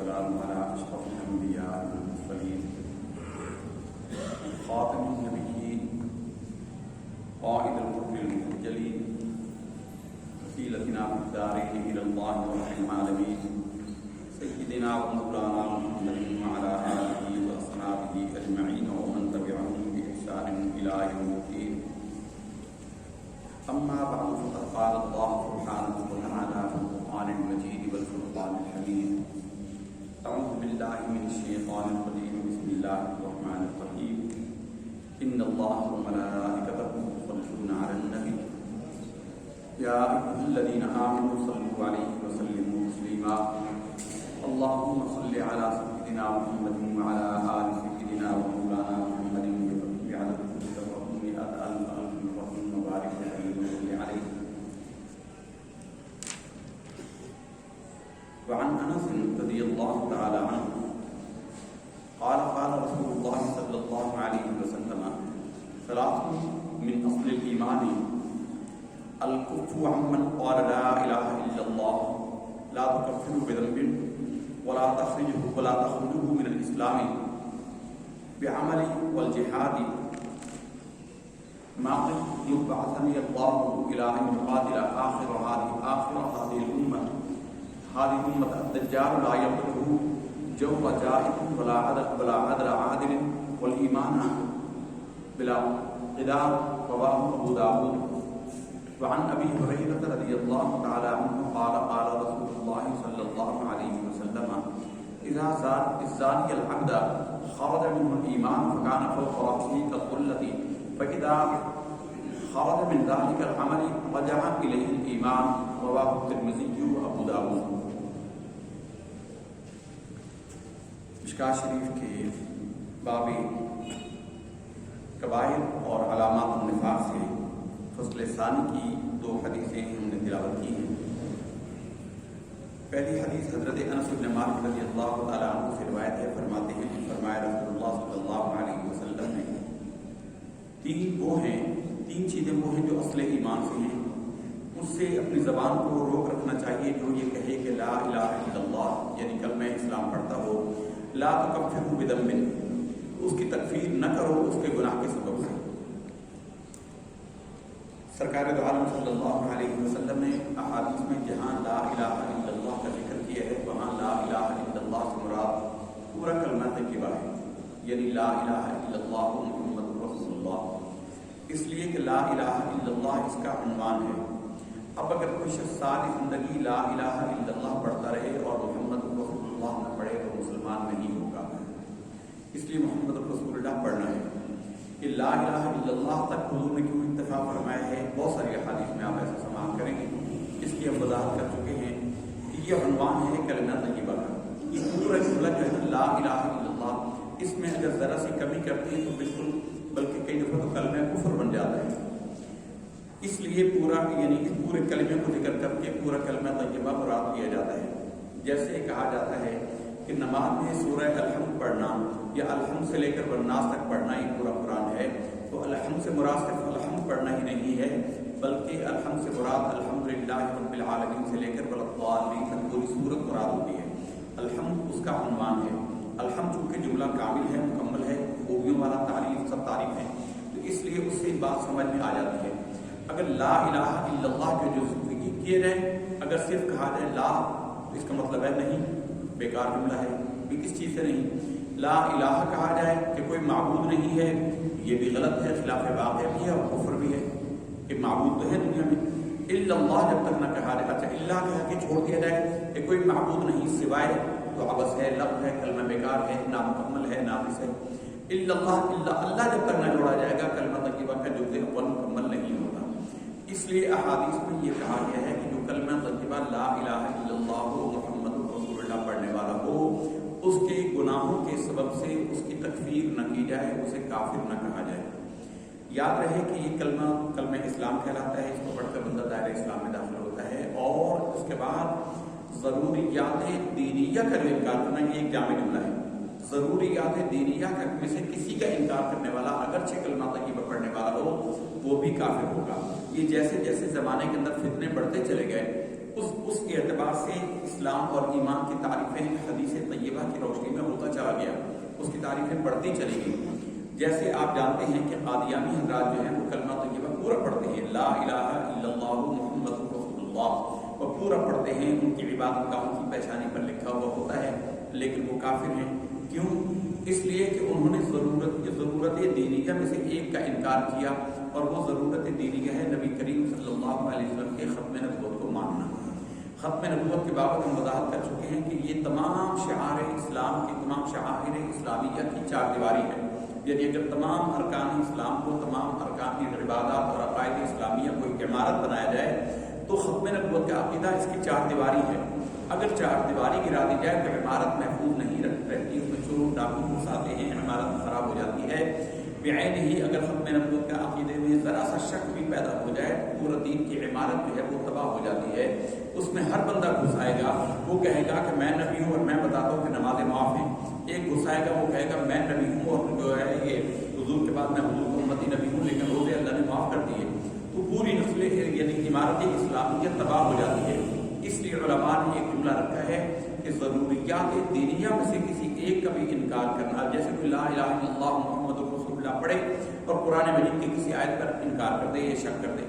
والسلام على أشرف الأنبياء والمرسلين خاتم النبيين قائد الغر المحجلين وسيلتنا في الدارين إلى الله رب العالمين سيدنا ومولانا محمد وعلى آله وأصحابه أجمعين ومن تبعهم بإحسان إلى يوم الدين. أما بعد فقد قال الله سبحانه وتعالى في القرآن المجيد والفرقان الحميد: أعوذ بالله من الشيطان الرجيم. بسم الله الرحمن الرحيم. إن الله وملائكته يصلون على النبي يا أيها الذين آمنوا صلوا عليه وسلموا تسليما. اللهم صل على سيدنا محمد وعلى آل سيدنا ومولانا محمد بعدد مئة ألف مبارك عليه. وعن أنس رضي الله تعالى عنه قال قال رسول الله صلى الله عليه وسلم: ثلاث من أصل الإيمان الكف عمن قال لا إله إلا الله لا تكفر بذنب ولا تخرجه من الإسلام بعمل والجهاد ما يبعثني الله إلى أن يقاتل آخر هذه الأمة الدجال لا يقتله جور جائر ولا عدل عادل والإيمان بلا قدار. رواه أبو داود. وعن أبي هريرة رضي الله تعالى عنه قال قال رسول الله صلى الله عليه وسلم: إذا زاد الزاني العبد خرج منه الإيمان فكان فوق رأسه كالظلة فإذا خرج من ذلك العمل رجع إليه الإيمان. رواه الترمذي وأبو داود. مشکاۃ شریف کے باب کبائر اور علامات النفاق سے فصل ثانی کی دو حدیثیں ہم نے تلاوت کی ہیں. پہلی حدیث حضرت انس بن مالک رضی اللہ تعالیٰ عنہ سے روایت ہے. فرماتے ہیں فرمایا رسول اللہ صلی اللہ علیہ وسلم نے تین چیزیں وہ ہیں جو اصل ایمان سے ہیں. اس سے اپنی زبان کو روک رکھنا چاہیے جو یہ کہے کہ لا الہ الا اللہ یعنی کلمہ اسلام پڑھتا ہو. لا تکفر بذنب، اس کی تکفیر نہ کرو اس کے گناہ کے سبب سے. سرکار دو عالم صلی اللہ علیہ وسلم نے احادیث میں جہاں لا الہ الا اللہ کا ذکر کیا ہے وہاں لا الہ الا اللہ سے مراد پورا کلمہ طیبہ ہے، یعنی لا الہ الا اللہ محمد رسول اللہ. اس لیے کہ لا الہ الا اللہ اس کا عنوان ہے. اب اگر کوئی شخص ساری زندگی لا الہ الا اللہ پڑھتا رہے اور محمد رسول اللہ نہ پڑھے تو مسلمان نہیں ہوگا. اس لیے محمد رسول اللہ پڑھنا ہے. کہ لا الہ الا اللہ تک حضور نے کیوں اتفاق فرمایا ہے؟ بہت ساری حدیث میں آپ ایسا سماعت کریں گے. اس کی ہم وضاحت کر چکے ہیں کہ یہ عنوان ہے کلمہ طیبہ کا. یہ پورا جملہ جو ہے نا لا الہ الا اللہ، اس میں اگر ذرا سی کمی کرتے ہیں تو بالکل بلکہ کئی دفعہ تو کلمہ کفر بن جاتا ہے. اس لیے پورا یعنی اس پورے کلمے کو ذکر کر کے پورا کلمہ طیبہ مراد کیا جاتا ہے. جیسے کہا جاتا ہے کہ نماز میں سورہ الحمد پڑھنا یا الحمد سے لے کر والناس تک پڑھنا یہ پورا قرآن ہے. تو الحمد سے مراد صرف الحمد پڑھنا ہی نہیں ہے بلکہ الحمد سے مراد الحمدللہ رب العالمین سے لے کر والضالین تک پوری سورت مراد ہوتی ہے. الحمد اس کا عنوان ہے. الحمد چونکہ جملہ کامل ہے، مکمل ہے، خوبیوں والا تعریف سب تعریف ہے، تو اس لیے اس سے بات سمجھ میں آ جاتی ہے. اگر لا الہ الا اللہ کے جو زندگی کیے جائیں اگر صرف کہا جائے لا تو اس کا مطلب ہے نہیں، بیکار جملہ ہے، بھی کس چیز سے نہیں. لا الہ کہا جائے کہ کوئی معبود نہیں ہے، یہ بھی غلط ہے، خلاف واقع بھی ہے اور کفر بھی ہے کہ معبود تو ہے دنیا میں. الا اللہ جب تک نہ کہا جائے، اچھا اللہ کہا کہ چھوڑ دیا جائے کہ کوئی معبود نہیں سوائے، تو عبث ہے، لغو ہے، کلمہ بیکار ہے، نامکمل ہے، ناقص ہے. الا اللہ اللہ جب تک نہ جوڑا جائے گا کلمہ طیبہ کا جزء اول مکمل نہیں ہوگا. اس لیے احادیث میں یہ کہا گیا ہے کہ جو کلمہ طیبہ لا الہ الا اللہ محمد رسول اللہ پڑھنے والا ہو اس کے گناہوں کے سبب سے اس کی تکفیر نہ کی جائے، اسے کافر نہ کہا جائے. یاد رہے کہ یہ کلمہ اسلام کہلاتا ہے. اس کو پڑھ کر بندہ دائرہ اسلام میں داخل ہوتا ہے. اور اس کے بعد ضروریات دینیہ کا جو انکار کرنا یہ ایک جامع جملہ ہے. ضروریات دینیہ میں سے کسی کا انکار کرنے والا اگرچہ کلمہ طیبہ پڑھنے والا ہو وہ بھی کافر ہوگا. یہ جیسے جیسے زمانے کے اندر فتنے بڑھتے چلے گئے اس اعتبار سے اسلام اور ایمان کی تعریفیں حدیث طیبہ کی روشنی میں ہوتا چلا گیا، اس کی تعریفیں بڑھتی چلی گئی۔ جیسے آپ جانتے ہیں کہ قادیانی حضرات جو ہیں وہ کلمہ طیبہ پورا پڑھتے ہیں، لا الہ الا اللہ محمد رسول اللہ، وہ پورا پڑھتے ہیں، ان کی عبادت گاہوں کی پیشانی پر لکھا ہوا ہوتا ہے، لیکن وہ کافر ہیں۔ کیوں؟ اس لیے کہ انہوں نے ضرورت دینیہ میں سے ایک کا انکار کیا، اور وہ ضرورت دینیہ ہے نبی کریم صلی اللہ علیہ وسلم کے ختم نبوت کو ماننا۔ ختم نبوت کے بابت ہم وضاحت کر چکے ہیں کہ یہ تمام شعائر اسلام کی، تمام شعائر اسلامیہ کی چار دیواری ہے، یعنی اگر تمام ارکان اسلام کو، تمام ارکان عبادات اور عقائد اسلامیہ کو ایک عمارت بنایا جائے تو ختم نبوت کا عقیدہ اس کی چار دیواری ہے۔ اگر چار دیواری گرا دی جائے تو عمارت محفوظ نہیں رہتی، اس میں چور ڈاکو گھس آتے ہیں، عمارت خراب ہو جاتی ہے۔ بعین ہی اگر ختم نبوت کا عقیدے میں ذرا سا شک بھی پیدا ہو جائے، پورا دین کی عمارت جو ہے وہ تباہ ہو جاتی ہے۔ اس میں ہر بندہ گھس آئے گا، وہ کہے گا کہ میں نبی ہوں اور میں بتاتا ہوں کہ نمازیں معاف ہیں۔ ایک گھس آئے گا، وہ کہے گا میں نبی ہوں اور جو ہے یہ حضور کے بعد میں حضور کو امتی نبی ہوں، لیکن روزے اللہ نے معاف کر دیے، تو پوری نسل یعنی عمارت اسلامیہ تباہ ہو جاتی ہے۔ اس لیے علماء نے ایک جملہ رکھا ہے کہ ضروریات دینیہ میں سے کسی ایک کا بھی انکار کرنا، جیسے کہ لا الہ الا اللہ محمد رسول اللہ پڑھے اور قرآن مجید کی کسی آیت پر انکار کر دے یا شک کر دے،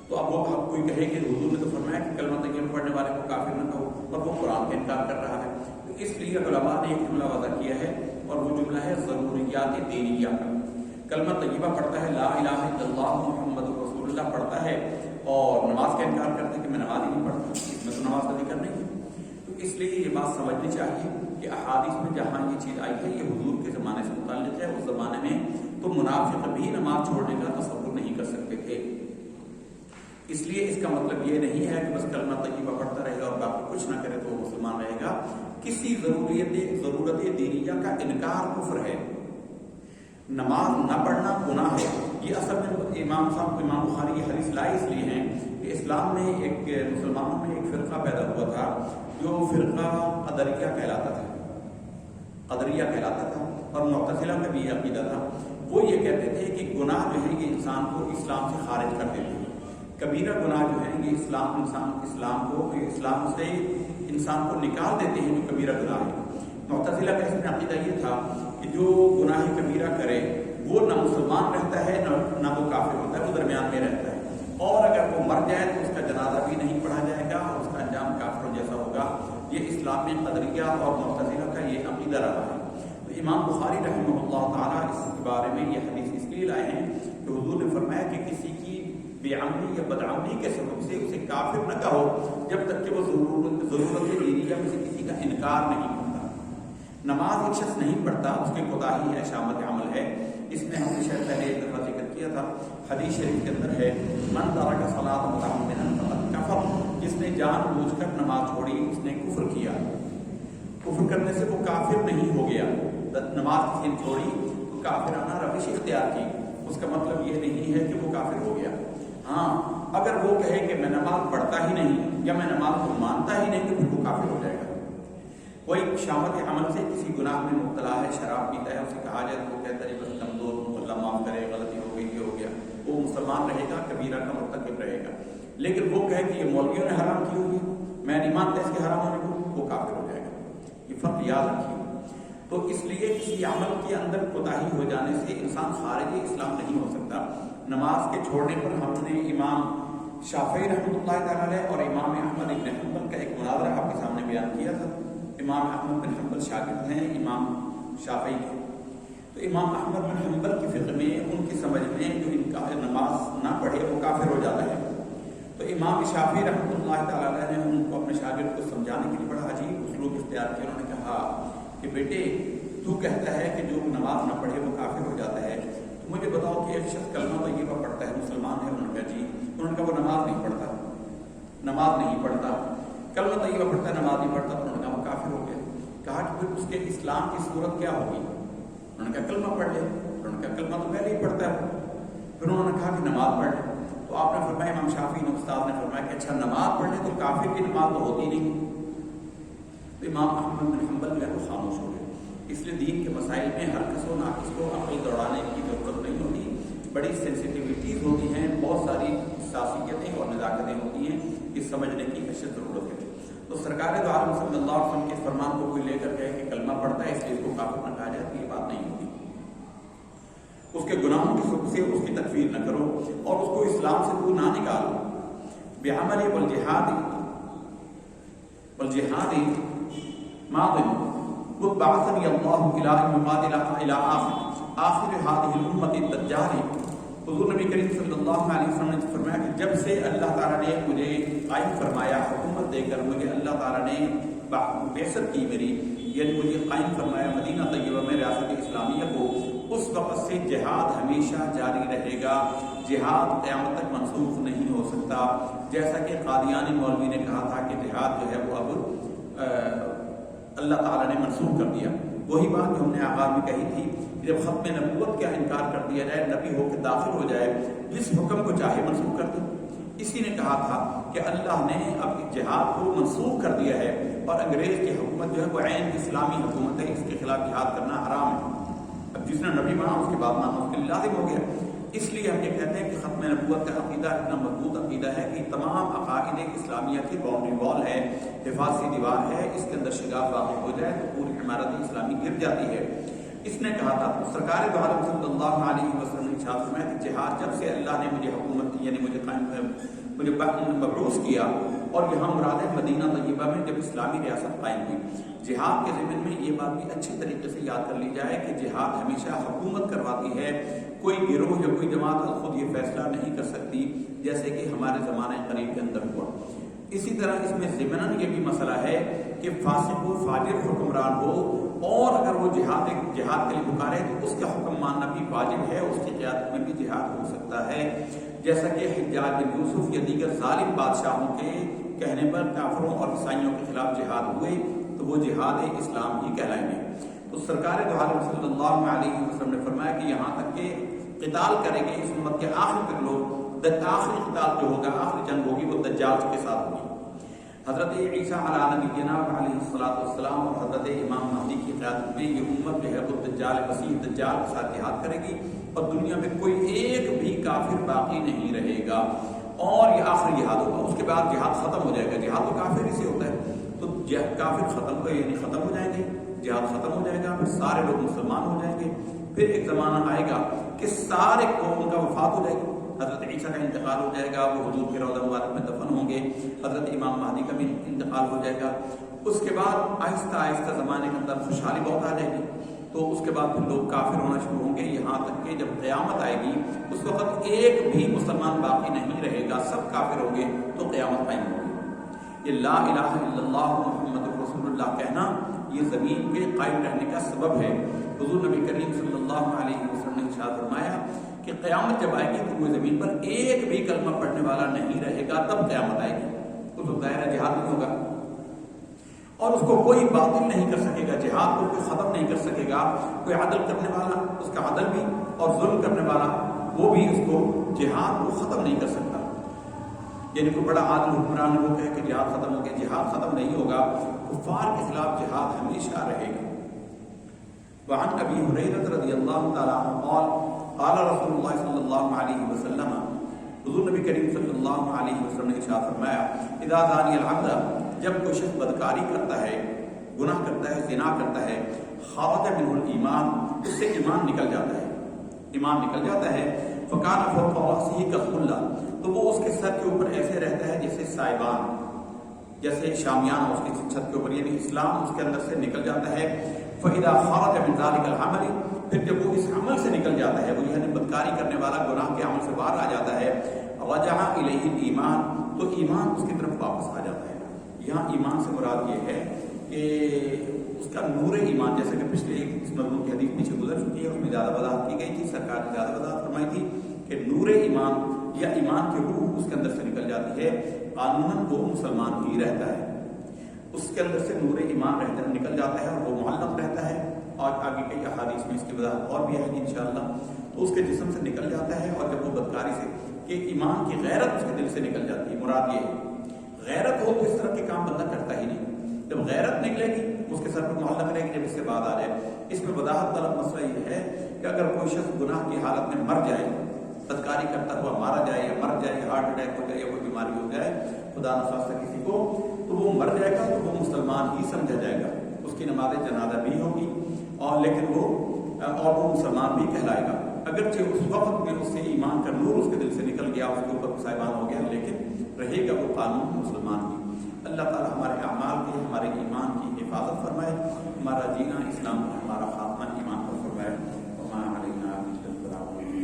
تو اب وہ کوئی کہے کہ حضور نے تو فرمایا کہ کلمہ طیبہ پڑھنے والے کو کافر نہ کہو، اور وہ قرآن کا انکار کر رہا ہے۔ تو اس لیے علماء نے ایک جملہ وضع کیا ہے، اور وہ جملہ ہے ضروریات دینیہ کا۔ کلمہ طیبہ پڑھتا ہے، لا الہ الا اللہ محمد رسول اللہ پڑھتا ہے، اور نماز کا انکار کرتا ہے کہ میں نماز ہی نہیں پڑھتا، اس میں تو نماز کا ذکر نہیں ہے۔ تو اس لیے یہ بات سمجھنی چاہیے کہ احادیث میں جہاں یہ چیز آئی ہے یہ حضور کے زمانے سے متعلق ہے۔ اس زمانے میں تو منافق بھی نماز چھوڑنے کا تصور نہیں کر سکتے تھے، اس لیے اس کا مطلب یہ نہیں ہے کہ بس کلمہ طیبہ پڑھتا رہے گا اور باقی کچھ نہ کرے تو وہ مسلمان رہے گا۔ کسی ضرورت دینیہ کا انکار کفر ہے، نماز نہ پڑھنا گناہ ہے۔ یہ اصل میں امام بخاری یہ حدیث لائے اس لیے ہیں کہ اسلام میں ایک مسلمانوں میں ایک فرقہ پیدا ہوا تھا جو فرقہ قدریہ کہلاتا تھا، اور معتزلہ کا بھی یہ عقیدہ تھا۔ وہ یہ کہتے تھے کہ گناہ جو ہے یہ انسان کو اسلام سے خارج کر دیتے ہیں، کبیرہ گناہ جو ہے یہ اسلام سے انسان کو نکال دیتے ہیں، جو کبیرہ گناہ ہے۔ معتزلہ کا اس میں عقیدہ یہ تھا کہ جو گناہ کبیرہ کرے وہ نہ مسلمان رہتا ہے نہ وہ کافر ہوتا ہے، وہ درمیان میں رہتا ہے، اور اگر وہ مر جائے تو اس کا جنازہ بھی نہیں پڑھا جائے گا اور اس کا انجام کافروں جیسا ہوگا۔ یہ اسلام میں قدریہ اور معتزلہ کا یہ عقیدہ رہا ہے۔ تو امام بخاری رحمہ اللہ تعالیٰ اس کے بارے میں یہ حدیث اس لیے لائے ہیں کہ حضور نے فرمایا کہ کسی کی بے عملی یا بدعملی کے سبب سے اسے کافر نہ کہو جب تک کہ وہ ضرورت دینیہ میں سے کسی کا انکار نہیں کرتا۔ نماز ایک شخص نہیں پڑھتا، اس کی کوتاہی ہے، شامت عمل ہے۔ اس میں ہم نے شاید پہلے ایک دفعہ ذکر کیا تھا، حدیث شریف کے اندر ہے من ترک الصلاۃ متعمدا فقد کفر، جس نے جان بوجھ کر نماز چھوڑی اس نے کفر کیا۔ کفر کرنے سے وہ کافر نہیں ہو گیا، نماز کسی نے چھوڑی تو کافرانہ روش اختیار کی، اس کا مطلب یہ نہیں ہے کہ وہ کافر ہو گیا۔ ہاں اگر وہ کہے کہ میں نماز پڑھتا ہی نہیں یا میں نماز کو مانتا ہی نہیں تو پھر وہ کافر ہو جائے گا۔ کوئی شامت عمل سے کسی گناہ میں مبتلا ہے، شراب پیتا ہے، اسے کہا جائے تو وہ کہتا ہے بس کمزور ہوں، اللہ معاف کرے، غلطی ہو گئی، یہ ہو گیا، وہ مسلمان رہے گا، کبیرہ کا مرتکب رہے گا۔ لیکن وہ کہے کہ یہ مولویوں نے حرام کی ہوگی، میں نہیں مانتا اس کے حرام ہونے کو، وہ کافر ہو جائے گا۔ یہ فرق یاد رکھیے۔ تو اس لیے کسی عمل کے اندر کوتاہی ہو جانے سے انسان خارج اسلام نہیں ہو سکتا۔ نماز کے چھوڑنے پر ہم نے امام شافعی رحمۃ اللہ تعالی اور امام احمد بن حنبل کا ایک مناظرہ آپ کے سامنے بیان کیا تھا۔ امام احمد بن حنبل شاگرد ہیں امام شافعی کے، تو امام احمد بن حنبل کی فقہ میں ان کی سمجھ میں جو ان کا نماز نہ پڑھے وہ کافر ہو جاتا ہے۔ تو امام شافعی رحمۃ اللہ تعالی نے ان کو اپنے شاگرد کو سمجھانے کے لیے بڑا عجیب اسلوب اختیار کیا۔ انہوں نے کہا کہ بیٹے تو کہتا ہے کہ جو نماز نہ پڑھے وہ کافر ہو جاتا ہے، تو مجھے بتاؤ کہ ایک شخص کلمہ طیبہ پڑھتا ہے، مسلمان ہے، انہوں نے کہا جی، انہوں نے کہا وہ نماز نہیں پڑھتا، کلمہ طیبہ پڑھتا ہے، نماز نہیں پڑھتا، انہوں نے کہا وہ کافر ہو گیا۔ کہا کہ پھر اس کے اسلام کی صورت کیا ہوگی؟ انہوں نے کہا کلمہ پڑھ لے، انہوں نے کہا کلمہ تو پہلے ہی پڑھتا ہے۔ پھر انہوں نے کہا کہ نماز پڑھ لے، تو آپ نے فرمایا، امام شافعی نے استاد نے فرمایا کہ اچھا نماز پڑھ لے تو کافر کی نماز تو ہوتی نہیں۔ تو امام احمد بن حنبل جو ہے وہ خاموش ہو گئے۔ اس لیے دین کے مسائل میں ہر کس و ناقص کو عقل دوڑانے کی ضرورت نہیں ہوتی، بڑی سینسٹیوٹیز ہوتی ہیں، بہت ساری حساسیتیں اور نزاکتیں ہوتی ہیں، یہ سمجھنے کی اشد ضرورت ہے۔ تو سرکار دو عالم صلی اللہ علیہ وسلم کے فرمان کو کوئی لے کر کہے کہ کلمہ پڑھتا ہے اس لیے اس کو کافر نہ کہا جائے، تو یہ بات نہیں ہوتی۔ اس کے گناہوں کی سب سے اس کی تکفیر نہ کرو اور اس کو اسلام سے تو نہ نکالو۔ بعمل والجہاد ماض قد بعثنی اللہ الی ان یقاتل الی آخر هذه الامت الدجال۔ حضور نبی کریم صلی اللہ علیہ وسلم نے فرمایا کہ جب سے اللہ تعالیٰ نے مجھے قائم فرمایا، حکومت دے کر مجھے اللہ تعالیٰ نے بعثت کی میری، یعنی مجھے قائم فرمایا مدینہ طیبہ میں ریاست اسلامیہ کو، اس وقت سے جہاد ہمیشہ جاری رہے گا، جہاد قیامت تک منسوخ نہیں ہو سکتا۔ جیسا کہ قادیانی مولوی نے کہا تھا کہ جہاد جو ہے وہ اب اللہ تعالیٰ نے منسوخ کر دیا، وہی بات جو ہم نے آغاز میں کہی تھی کہ جب ختم نبوت کا انکار کر دیا جائے، نبی ہو کے داخل ہو جائے، جس حکم کو چاہے منسوخ کر دے۔ اسی نے کہا تھا کہ اللہ نے اب جہاد کو منسوخ کر دیا ہے اور انگریز کی حکومت جو ہے وہ عین اسلامی حکومت ہے، اس کے خلاف جہاد کرنا حرام ہے۔ اب جس نے نبی مانا اس کی بات ماننا اس کے لیے لازم ہو گیا۔ اس لیے ہم یہ کہتے ہیں کہ ختم نبوت کا عقیدہ اتنا مضبوط عقیدہ ہے کہ تمام عقائد اسلامیہ کی باؤنڈری وال ہے، حفاظتی دیوار ہے، اس کے اندر شگاف واقع ہو جائے تو پوری عمارت اسلامی گر جاتی ہے۔ اس نے کہا تھا سرکار دو عالم صلی اللہ علیہ وسلم نے ارشاد فرمایا کہ جہاد جب سے اللہ نے مجھے حکومت یعنی مجھے مبعوث کیا، اور یہاں مراد ہے مدینہ طیبہ میں جب اسلامی ریاست قائم ہوئی۔ جہاد کے ضمن میں یہ بات بھی اچھی طریقے سے یاد کر لی جائے کہ جہاد ہمیشہ حکومت کرواتی ہے، کوئی گروہ یا کوئی جماعت خود یہ فیصلہ نہیں کر سکتی، جیسے کہ ہمارے زمانے قریب کے اندر ہوا۔ اسی طرح اس میں ضمناً یہ بھی مسئلہ ہے کہ فاسق و فاجر حکمران ہو اور اگر وہ جہاد کے لیے پکارے تو اس کا حکم ماننا بھی واجب ہے، اس کی قیادت میں بھی جہاد ہو سکتا ہے۔ جیسا کہ حجاج بن یوسف یا دیگر ظالم بادشاہوں کے کہنے پر کافروں اور عیسائیوں کے خلاف جہاد ہوئے تو وہ جہاد اسلام ہی کہلائیں گے۔ تو سرکار دو عالم صلی اللہ علیہ وسلم نے فرمایا کہ یہاں تک کہ قتال کریں گے اس امت کے آخر تک لوگ، آخری قتال جو ہوگا، آخری جنگ ہوگی وہ دجال کے ساتھ ہوگی۔ حضرت عیسیٰ علیہ نبینا علیہ الصلوۃ والسلام اور حضرت امام مہدی کی قیادت میں یہ امت جو ہے وہ دجال مسیح دجال کے ساتھ جہاد کرے گی، اور دنیا میں کوئی ایک بھی کافر باقی نہیں رہے گا، اور یہ آخری جہاد ہوگا۔ اس کے بعد جہاد ختم ہو جائے گا۔ جہاد تو کافر ہی سے ہوتا ہے، تو کافر ختم ہو جائیں گے، جہاد ختم ہو جائے گا، پھر سارے لوگ مسلمان ہو جائیں گے۔ پھر ایک زمانہ آئے گا کہ سارے قوم کا وفات ہو جائے گی، حضرت عیسیٰ کا انتقال ہو جائے گا، وہ حضور کے روضہ مبارک میں دفن ہوں گے، حضرت امام مہدی کا بھی انتقال ہو جائے گا۔ اس کے بعد آہستہ آہستہ زمانے کے اندر خوشحالی بہت آ جائے گی، تو اس کے بعد پھر لوگ کافر ہونا شروع ہوں گے، یہاں تک کہ جب قیامت آئے گی اس وقت ایک بھی مسلمان باقی نہیں رہے گا، سب کافر ہوں گے، تو قیامت قائم ہوگی۔ یہ لا الہ الا اللہ محمد رسول اللہ کہنا یہ زمین کے قائم رہنے کا سبب ہے۔ حضور نبی کریم صلی اللہ علیہ وسلم نے ارشاد فرمایا کہ قیامت جب آئے گی تو وہ زمین پر ایک بھی کلمہ پڑھنے والا نہیں رہے گا، تب قیامت آئے گی۔ اس وقت دائرہ جہاد نہیں ہوگا اور اس کو کوئی باطل نہیں کر سکے گا، جہاد کو کوئی ختم نہیں کر سکے گا۔ کوئی عدل کرنے والا اس کا عدل بھی، اور ظلم کرنے والا وہ بھی اس کو جہاد کو ختم نہیں کر سکتا۔ یعنی کوئی بڑا عادل حکمران وہ کہے کہ جہاد ختم ہو گیا، جہاد ختم نہیں ہوگا، کفار کے خلاف جہاد ہمیشہ رہے گا۔ وعن ابی ہریرہ رضی اللہ تعالی عنہ قال قال رسول اللہ صلی اللہ علیہ وسلم، حضور نبی کریم صلی اللہ علیہ وسلم نے ارشاد فرمایا اذا زانی العبد، جب کوئی شخص بدکاری کرتا ہے، گناہ کرتا ہے، زنا کرتا ہے، خرج منہ الایمان، اس سے ایمان نکل جاتا ہے، ایمان نکل جاتا ہے، فکان فوق رأسہ کالظلہ، تو وہ اس کے سر کے اوپر ایسے رہتا ہے جیسے سائبان، جیسے شامیانہ اس کی چھت کے اوپر، یعنی اسلام اس کے اندر سے نکل جاتا ہے۔ فإذا خرج من ذلك العمل، پھر جب وہ اس عمل سے نکل جاتا ہے، وہ یعنی بدکاری کرنے والا گناہ کے عمل سے باہر آ جاتا ہے، رجع الیہ الایمان، تو ایمان اس کی طرف واپس آ جاتا ہے۔ یہاں ایمان سے مراد یہ ہے کہ اس کا نور ایمان، جیسے کہ پچھلے اس مضمون کی حدیث پیچھے گزر چکی ہے، اس میں زیادہ وضاحت کی گئی تھی، سرکار نے زیادہ وضاحت فرمائی تھی کہ نور ایمان یا ایمان کی روح اس کے اندر سے نکل جاتی ہے، قانوناً وہ مسلمان ہی رہتا ہے، اس کے اندر سے نور ایمان نکل جاتا ہے اور وہ معلق رہتا ہے، اور آگے کئی احادیث میں اس کی وضاحت اور بھی آئے گی انشاءاللہ۔ تو اس کے جسم سے نکل جاتا ہے، اور جب وہ بدکاری سے کہ ایمان کی غیرت اس کے دل سے نکل جاتی ہے، مراد یہ ہے غیرت ہو تو اس طرح کے کام بندہ کرتا ہی نہیں، جب غیرت نکلے گی اس کے سر پر معلق رہے گی، جب اس سے بعد آ جائے۔ اس میں وضاحت طلب مسئلہ یہ ہے کہ اگر کوئی شخص گناہ کی حالت میں مر جائے، بدکاری کرتا ہوا مارا جائے یا مر جائے، ہارٹ اٹیک ہو جائے یا کوئی بیماری ہو جائے، خدا نخواستہ کسی کو، تو وہ مر جائے گا تو وہ مسلمان ہی سمجھا جائے گا، اس کی نماز جنازہ بھی ہوگی لیکن وہ مسلمان بھی کہلائے گا، اگرچہ اس وقت میں اس سے ایمان کا نور اس کے دل سے نکل گیا، اس کے اوپر صاحبان ہو گیا، لیکن رہے گا وہ قانون مسلمان کی۔ اللہ تعالی ہمارے اعمال کی، ہمارے ایمان کی حفاظت فرمائے، ہمارا جینا اسلام پر، ہمارا خاتمہ ایمان پر فرمائے۔ وما علینا الا البلاغ۔